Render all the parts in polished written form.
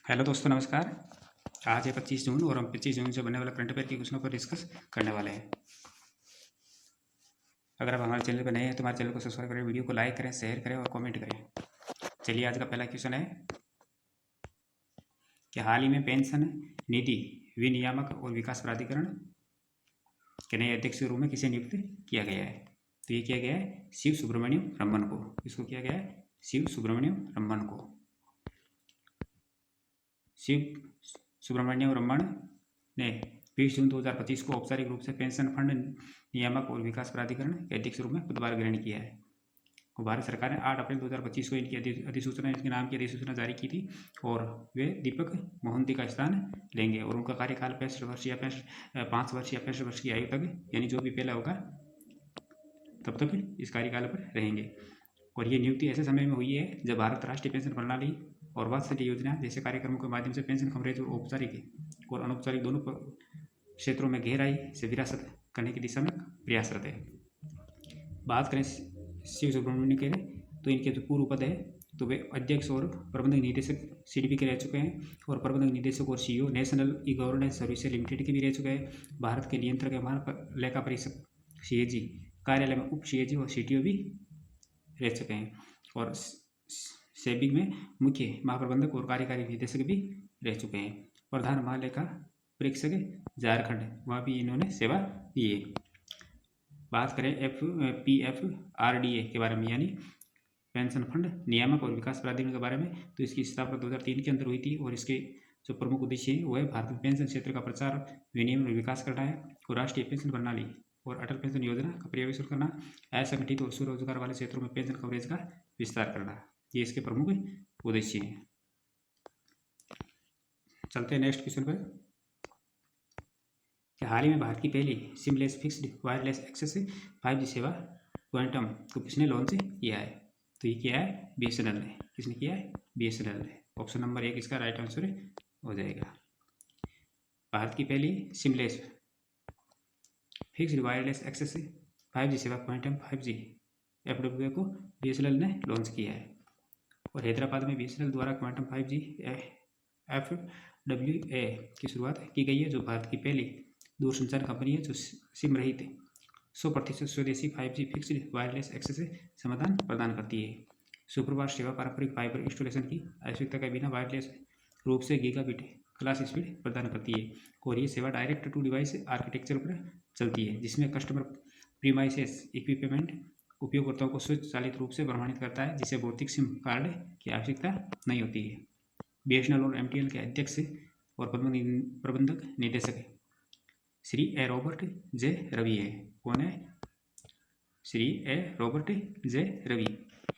Hello दोस्तों, नमस्कार। आज है 25 जून और हम 25 जून से बनने वाले करंट अफेयर की क्वेश्चनों पर डिस्कस करने वाले हैं। अगर आप हमारे चैनल पर नए हैं तो हमारे चैनल को सब्सक्राइब करें, वीडियो को लाइक करें, शेयर करें और कमेंट करें। चलिए, आज का पहला क्वेश्चन है कि हाल ही में पेंशन निधि विनियामक और विकास प्राधिकरण के नए अध्यक्ष के रूप में किसे नियुक्त किया गया है? तो ये किया गया है शिव सुब्रमण्यम रमन को। इसको किया गया है शिव सुब्रमण्यम रमन को। शिव सुब्रमण्यम रमन ने 20 जून 2025 को औपचारिक रूप से पेंशन फंड नियामक और विकास प्राधिकरण के अध्यक्ष रूप में पदभार ग्रहण किया है। और भारत सरकार ने 8 अप्रैल 2025 को इनकी अधिसूचना, इनके नाम की अधिसूचना जारी की थी और वे दीपक मोहंती का स्थान लेंगे और उनका कार्यकाल 5 वर्ष या 65 वर्ष की आयु तक, यानी जो भी पहला होगा तब तक इस कार्यकाल पर रहेंगे। और ये नियुक्ति ऐसे समय में हुई है जब भारत राष्ट्रीय पेंशन प्रणाली और वात्सल्य योजना जैसे कार्यक्रमों के माध्यम से पेंशन कवरेज और औपचारिक और अनौपचारिक दोनों क्षेत्रों में गहराई से विरासत करने की दिशा में प्रयासरत है। बात करें शिव सुब्रमण्यम के, तो इनके जो पूर्व पद है तो वे अध्यक्ष और प्रबंधक निदेशक सीडीपी के रह चुके हैं और प्रबंधक निदेशक और CEO national e governance services limited के भी रह चुके हैं। भारत के नियंत्रक एवं लेखा परीक्षक सीएजी कार्यालय में उप सीएजी और सीटीओ भी रह चुके हैं और सेबी में मुख्य महाप्रबंधक और कार्यकारी निदेशक भी रह चुके हैं। प्रधान महालेखा परीक्षक झारखंड, वहाँ भी इन्होंने सेवा दी है। बात करें PFRDA के बारे में, यानी पेंशन फंड नियामक और विकास प्राधिकरण के बारे में, तो इसकी स्थापना 2003 के अंदर हुई थी और इसके जो प्रमुख उद्देश्य है वो है भारत में पेंशन क्षेत्र का प्रचार, विनियमन और विकास करना है और राष्ट्रीय पेंशन प्रणाली और अटल पेंशन योजना का पर्यवेक्षण करना, असंगठित और स्वरोजगार वाले क्षेत्रों में पेंशन कवरेज का विस्तार करना, ये इसके प्रमुख उद्देश्य हैं। चलते हैं नेक्स्ट क्वेश्चन पर कि हाल ही में भारत की पहली seamless fixed wireless access 5G सेवा क्वांटम को किसने लॉन्च किया है? तो ये किया है BSNL ने। किसने किया है? BSNL ने। ऑप्शन नंबर 1 इसका राइट आंसर हो जाएगा। भारत की पहली seamless fixed wireless access 5G सेवा क्वांटम 5G FWA को BSNL ने लॉन्च किया है और हैदराबाद में BSNL द्वारा क्वांटम 5G FWA की शुरुआत की गई है, जो भारत की पहली दूरसंचार कंपनी है जो सिम रहित 100% स्वदेशी 5G फिक्स्ड वायरलेस एक्सेस समाधान प्रदान करती है। सुप्रभात सेवा पारंपरिक फाइबर इंस्टॉलेशन की आवश्यकता के बिना वायरलेस रूप से गीगाबिट क्लास स्पीड प्रदान करती है और ये सेवा डायरेक्ट टू डिवाइस आर्किटेक्चर पर चलती है, जिसमें कस्टमर प्रीमाइसेस इक्विपमेंट उपयोगकर्ताओं को स्वचालित रूप से प्रमाणित करता है, जिसे भौतिक सिम कार्ड की आवश्यकता नहीं होती है। BSNL और MTNL के अध्यक्ष और प्रबंधक निदेशक श्री ए रॉबर्ट जे रवि है। कौन है? श्री ए रॉबर्ट जे रवि,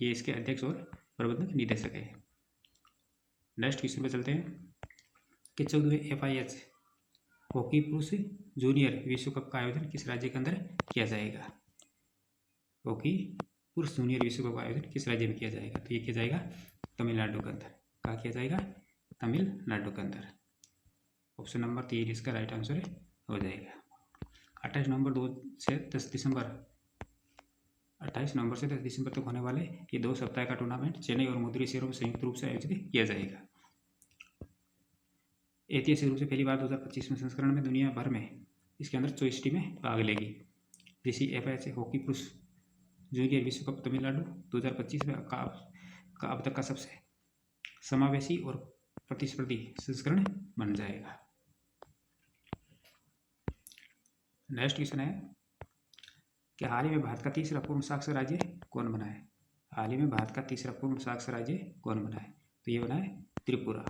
ये इसके अध्यक्ष और प्रबंधक निदेशक है। नेक्स्ट क्वेश्चन पे चलते हैं कि 14वें FIH हॉकी पुरुष जूनियर विश्व कप का आयोजन किस राज्य के अंदर किया जाएगा? हॉकी पुरुष जूनियर विश्व कप का आयोजन किस राज्य में किया जाएगा? तो ये किया जाएगा तमिलनाडु के अंदर। कहाँ किया जाएगा? तमिलनाडु के अंदर। ऑप्शन नंबर 3 इसका राइट आंसर हो जाएगा। 28 नवंबर से 10 दिसंबर तक होने वाले ये 2 सप्ताह का टूर्नामेंट चेन्नई और मदुरई शहरों में संयुक्त रूप से आयोजित किया जाएगा। ऐतिहासिक रूप से पहली बार 2025 में संस्करण में दुनिया भर में इसके अंदर 24 टीमें भाग लेगी। जिसी FIH हॉकी पुरुष जूनियर विश्व कप तमिलनाडु 2025 में का अब तक का सबसे समावेशी और प्रतिस्पर्धी संस्करण बन जाएगा। नेक्स्ट क्वेश्चन है कि हाल ही में भारत का तीसरा पूर्ण साक्षर राज्य कौन बना है? हाल ही में भारत का तीसरा पूर्ण साक्षर राज्य कौन बना है? तो ये बना है त्रिपुरा।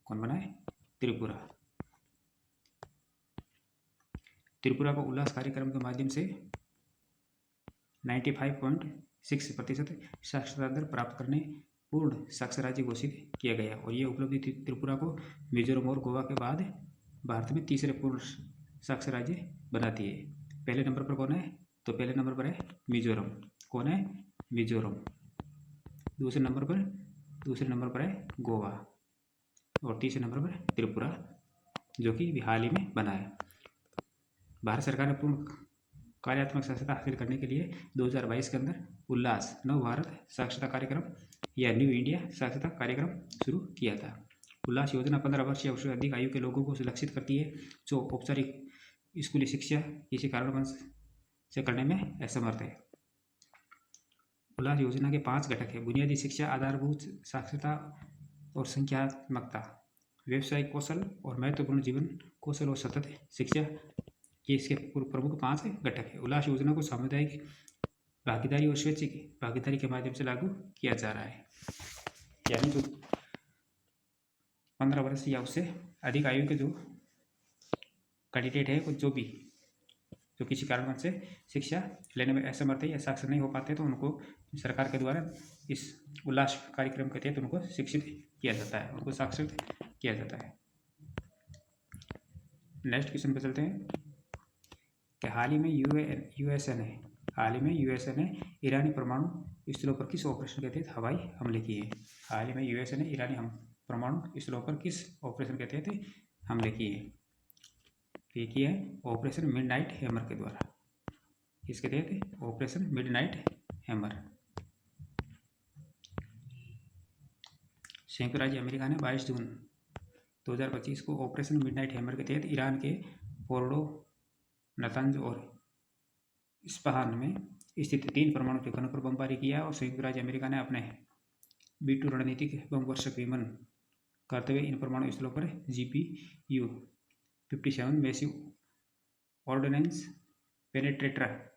कौन बना है? त्रिपुरा। त्रिपुरा को उल्लास कार्यक्रम के माध्यम से 95.6% साक्षरता दर प्राप्त करने पूर्ण साक्षर राज्य घोषित किया गया और ये उपलब्धि त्रिपुरा को मिजोरम और गोवा के बाद भारत में तीसरे पूर्ण साक्षर राज्य बनाती है। पहले नंबर पर कौन है? तो पहले नंबर पर है मिजोरम। कौन है? मिजोरम। दूसरे नंबर पर है गोवा और तीसरे नंबर पर त्रिपुरा, जो कि हाल ही में बना है। भारत सरकार ने पूर्ण कार्यात्मक साक्षरता हासिल करने के लिए 2022 के अंदर उल्लास नव भारत साक्षरता कार्यक्रम या न्यू इंडिया साक्षरता कार्यक्रम शुरू किया था। उल्लास योजना 15 वर्ष या उससे अधिक आयु के लोगों को लक्षित करती है जो औपचारिक स्कूली शिक्षा किसी कारणवश से करने में असमर्थ है। उल्लास योजना के 5 घटक है: बुनियादी शिक्षा, आधारभूत साक्षरता और संख्यात्मकता, व्यवसायिक कौशल और महत्वपूर्ण जीवन कौशल और सतत शिक्षा ये इसके प्रमुख 5 घटक है। उल्लास योजना को सामुदायिक भागीदारी और स्वैच्छिक भागीदारी के माध्यम से लागू किया जा रहा है। यानी जो 15 वर्ष या उससे अधिक आयु के जो कैंडिडेट है जो किसी कारणवश से शिक्षा लेने में असमर्थ है या साक्षर नहीं हो पाते तो उनको सरकार के द्वारा इस उल्लास कार्यक्रम के तहत उनको शिक्षित किया जाता है, उनको साक्षर किया जाता है। नेक्स्ट क्वेश्चन पे चलते हैं कि हाल ही में यूएसए ने ईरानी परमाणु स्थलों पर किस ऑपरेशन के तहत हवाई हमले किए? हाल ही में यूएसए ने ईरानी परमाणु स्थलों पर किस ऑपरेशन के तहत हमले किए? ये किया है ऑपरेशन मिडनाइट हैमर के द्वारा। इसके तहत ऑपरेशन मिडनाइट हैमर। संयुक्त राज्य अमेरिका ने 22 जून 2025 को ऑपरेशन मिडनाइट हैमर के तहत ईरान के फोर्डो, नतंज और इस्फहान में स्थित 3 परमाणु ठिकानों पर बमबारी किया और संयुक्त राज्य अमेरिका ने अपने B-2 रणनीतिक बम वर्षक विमान करते हुए इन परमाणु स्थलों पर GPU-57 मैसिव ऑर्डिनेंस पेनेट्रेटर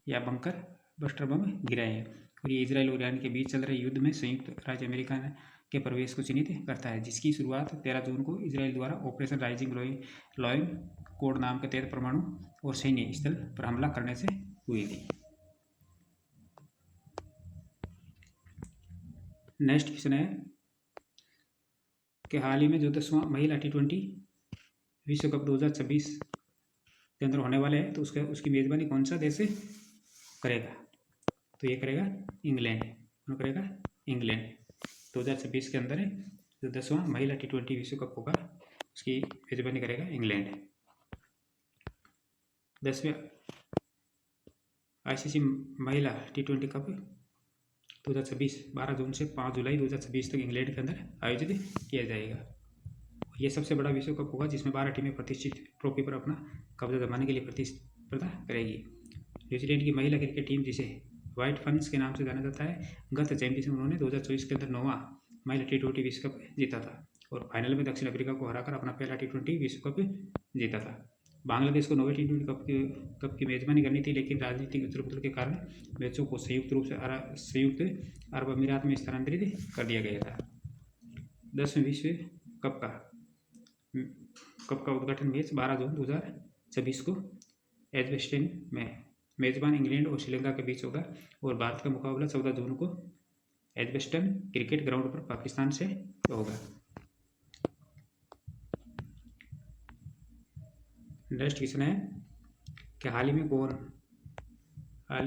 या बंकर बस्टर बम गिराए हैं। और ये इजराइल और ईरान के बीच चल रहे युद्ध में संयुक्त राज्य अमेरिका के प्रवेश को चिन्हित करता है, जिसकी शुरुआत 13 जून को इजराइल द्वारा ऑपरेशन राइजिंग लॉयन कोड नाम के तहत परमाणु और सैन्य स्थल पर हमला करने से हुई थी। नेक्स्ट क्वेश्चन है कि हाल ही में जो 10वां महिला T20 विश्व कप 2026 के अंदर होने वाले हैं तो उसकी मेजबानी कौन सा देश करेगा? तो ये करेगा इंग्लैंड। कौन करेगा? इंग्लैंड। 2026 के अंदर जो 10वां महिला T20 विश्व कप होगा उसकी मेजबानी करेगा इंग्लैंड। 10वें ICC महिला T20 कप 2026 12 जून से 5 जुलाई 2026 तक इंग्लैंड के अंदर आयोजित किया जाएगा। ये सबसे बड़ा विश्व कप होगा जिसमें 12 टीमें प्रतिष्ठित ट्रॉफी पर अपना कब्जा जमाने के लिए प्रतिस्पर्धा करेगी। न्यूजीलैंड की महिला क्रिकेट टीम, जिसे व्हाइट फन्स के नाम से जाना जाता है, गत चैंपियनशिप उन्होंने 2024 के अंदर 9वां महिला T20 विश्व कप जीता था और फाइनल में दक्षिण अफ्रीका को हराकर अपना पहला T20 विश्व कप जीता था। बांग्लादेश को 9वें T20 कप की मेजबानी करनी थी, लेकिन राजनीतिक उथल पुथल के कारण मैचों को संयुक्त अरब अमीरात में स्थानांतरित कर दिया गया था। 10वें विश्व कप का उद्घाटन मैच 12 जून 2026 को एजबेस्टन में मेजबान इंग्लैंड और श्रीलंका के बीच होगा और भारत का मुकाबला 14 जून को एजबेस्टन क्रिकेट ग्राउंड पर पाकिस्तान से होगा। नेक्स्ट क्वेश्चन है कि हाल ही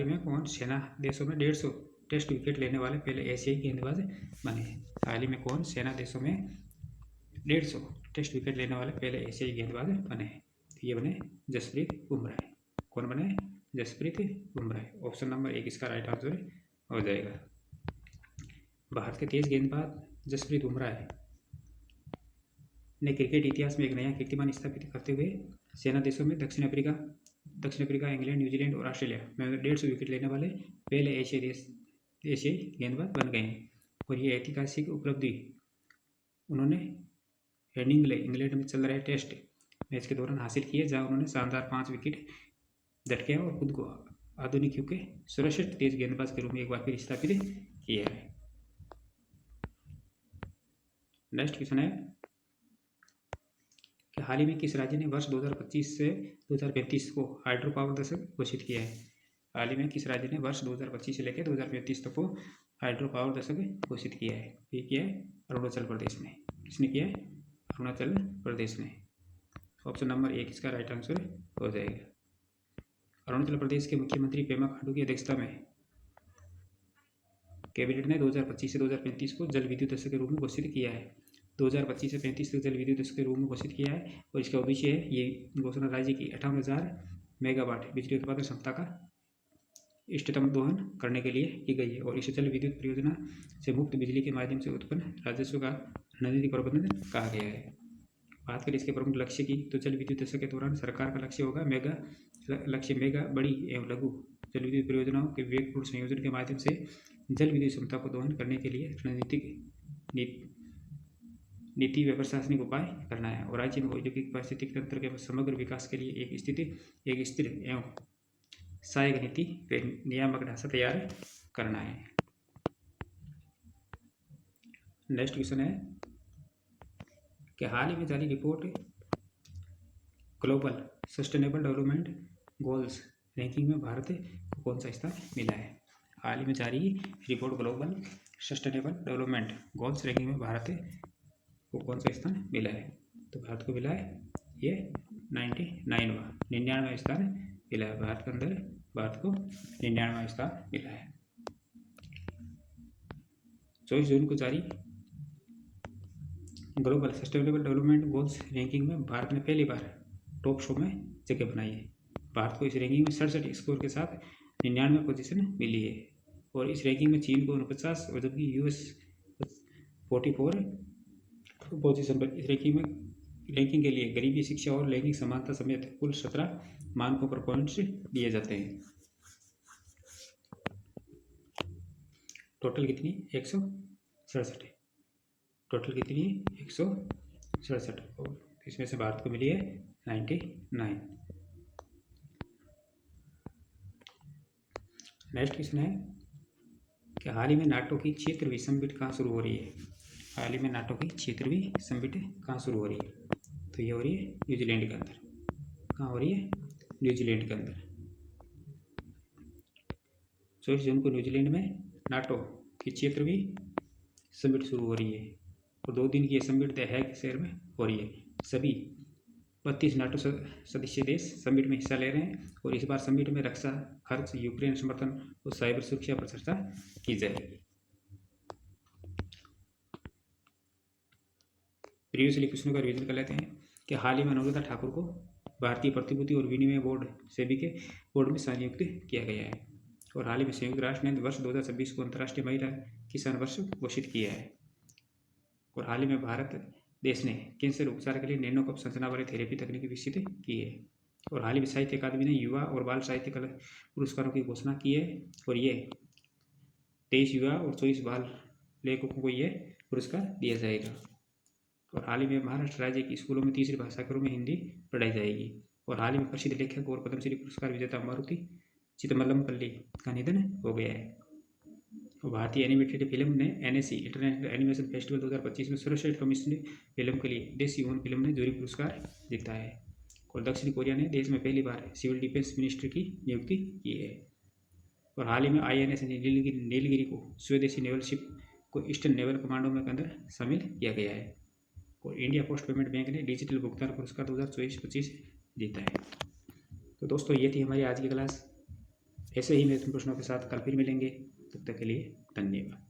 में कौन सेना देशों में 150 टेस्ट विकेट लेने वाले पहले एशियाई गेंदबाज बने? हाल ही में कौन सेना देशों में 150 टेस्ट विकेट लेने वाले पहले एशियाई गेंदबाज बने? तो ये बने जसप्रीत बुमराह। कौन बने? जसप्रीत बुमराह। ऑप्शन नंबर 1 इसका राइट आंसर हो जाएगा। भारत के तेज गेंदबाज जसप्रीत बुमराह ने क्रिकेट इतिहास में एक नया कीर्तिमान स्थापित करते हुए सेना देशों में दक्षिण अफ्रीका, इंग्लैंड, न्यूजीलैंड और ऑस्ट्रेलिया में 150 विकेट लेने वाले पहले एशियाई गेंदबाज बन गए हैं। और ये ऐतिहासिक उपलब्धि उन्होंने हेडिंग्ले इंग्लैंड में चल रहे टेस्ट मैच के दौरान हासिल की है, जहां उन्होंने शानदार 5 विकेट झटके और खुद को आधुनिक युग के सर्वश्रेष्ठ तेज गेंदबाज के रूप में एक बार फिर स्थापित किया है। नेक्स्ट क्वेश्चन है कि हाल ही में किस राज्य ने वर्ष 2025 से 2035 को हाइड्रो पावर दशक घोषित किया है? हाल ही में किस राज्य ने वर्ष 2025 से लेकर 2035 तक को हाइड्रो पावर दशक घोषित किया है? ये किया है अरुणाचल प्रदेश ने। किसने किया है? अरुणाचल प्रदेश ने। ऑप्शन नंबर 1 इसका राइट आंसर हो जाएगा। अरुणाचल प्रदेश के मुख्यमंत्री पेमा खांडू की अध्यक्षता में कैबिनेट ने 2025 से 2035 को जल विद्युत दशक के रूप में घोषित किया है। 2025 से 35 तक जल विद्युत दशक के रूप में घोषित किया है और इसका उद्देश्य है ये घोषणा राज्य की 58,000 मेगावाट बिजली उत्पादन क्षमता का इष्टतम दोहन करने के लिए की गई है और इसे जल विद्युत परियोजना से मुक्त बिजली के माध्यम से उत्पन्न राजस्व का रणनीतिक प्रबंधन कहा गया है। बात करें इसके प्रमुख लक्ष्य की तो जल विद्युत दशक के दौरान सरकार का लक्ष्य होगा मेगा बड़ी एवं लघु जल विद्युत परियोजनाओं के विवेकपूर्ण संयोजन के माध्यम से जल विद्युत क्षमता को दोहन करने के लिए रणनीतिक नीति व प्रशासनिक उपाय करना है और राज्य में औद्योगिक पारिस्थितिक तंत्र के समग्र विकास के लिए एक स्थिर एवं सहायक नीति व नियामक ढांचा तैयार करना है। नेक्स्ट क्वेश्चन है कि हाल ही में जारी report global sustainable development goals ranking में भारत को कौन सा स्थान मिला है। हाल ही में जारी report global sustainable development goals ranking में भारत को कौन सा स्थान मिला है। तो भारत को मिला है ये 99वां स्थान मिला है। भारत के अंदर भारत को 99वां स्थान मिला है। 24 जून को जारी global sustainable development goals ranking में भारत ने पहली बार टॉप 100 में जगह बनाई है। भारत को इस रैंकिंग में 67 स्कोर के साथ 99 पोजीशन मिली है और इस रैंकिंग में चीन को 49 और जबकि यूएस 44 पोजीशन पर इस रैंकिंग के लिए गरीबी, शिक्षा और लैंगिक समानता समेत कुल 17 मानकों पर पॉइंट्स दिए जाते हैं। टोटल कितनी 167 टोटल कितनी 167 और इसमें से भारत को मिली है 99। नेक्स्ट क्वेश्चन है कि हाल ही में नाटो की 76वीं समिट कहाँ शुरू हो रही है। हाल ही में नाटो की 76वीं समिट कहाँ शुरू हो रही है। तो ये हो रही है न्यूजीलैंड के अंदर। कहाँ हो रही है न्यूजीलैंड के अंदर। 24 जून को न्यूजीलैंड में नाटो की 76वीं समिट शुरू हो रही है और 2 दिन की यह समिट द हैग शहर में हो रही है। सभी 32 नाटो सदस्य देश समिट में हिस्सा ले रहे हैं और इस बार समिट में रक्षा खर्च, यूक्रेन समर्थन और साइबर सुरक्षा पर चर्चा की जाएगी। प्रीवियसली क्वेश्चनों का रिवीजन कर लेते हैं कि हाल ही में अनुराधा ठाकुर को भारतीय प्रतिभूति और विनिमय बोर्ड सेबी के बोर्ड में संयुक्त किया गया है और हाल ही में संयुक्त राष्ट्र ने वर्ष 2026 को अंतर्राष्ट्रीय महिला किसान वर्ष घोषित किया है और हाल ही में भारत देश ने कैंसर उपचार के लिए नैनो कप संरचना वाली थेरेपी तकनीक विकसित की है और हाल ही में साहित्य अकादमी ने युवा और बाल साहित्य कला पुरस्कारों की घोषणा की है और ये 23 युवा और 24 बाल लेखकों को ये पुरस्कार दिया जाएगा। और हाल ही में महाराष्ट्र राज्य के स्कूलों में तीसरी भाषा के रूप में हिंदी पढ़ाई जाएगी और हाल ही में प्रसिद्ध लेखक और पद्मश्री पुरस्कार विजेता मारुति चिदम्बरमपल्ली का निधन हो गया है और भारतीय एनिमेटेड फिल्म ने NSC इंटरनेशनल एनिमेशन फेस्टिवल 2025 में सर्वश्रेष्ठ कमीशन फिल्म के लिए देसी ओन फिल्म ने जूरी पुरस्कार जीता है और दक्षिण कोरिया ने देश में पहली बार सिविल डिफेंस मिनिस्ट्री की नियुक्ति की है और हाल ही में INS नीलगिरी को स्वदेशी नेवल शिप को ईस्टर्न नेवल कमांडो में के अंदर शामिल किया गया है और इंडिया पोस्ट पेमेंट बैंक ने डिजिटल भुगतान पुरस्कार 2024-25 जीता है। तो दोस्तों ये थी हमारी आज की क्लास। ऐसे ही महत्वपूर्ण प्रश्नों के साथ कल फिर मिलेंगे। तब तक के लिए धन्यवाद।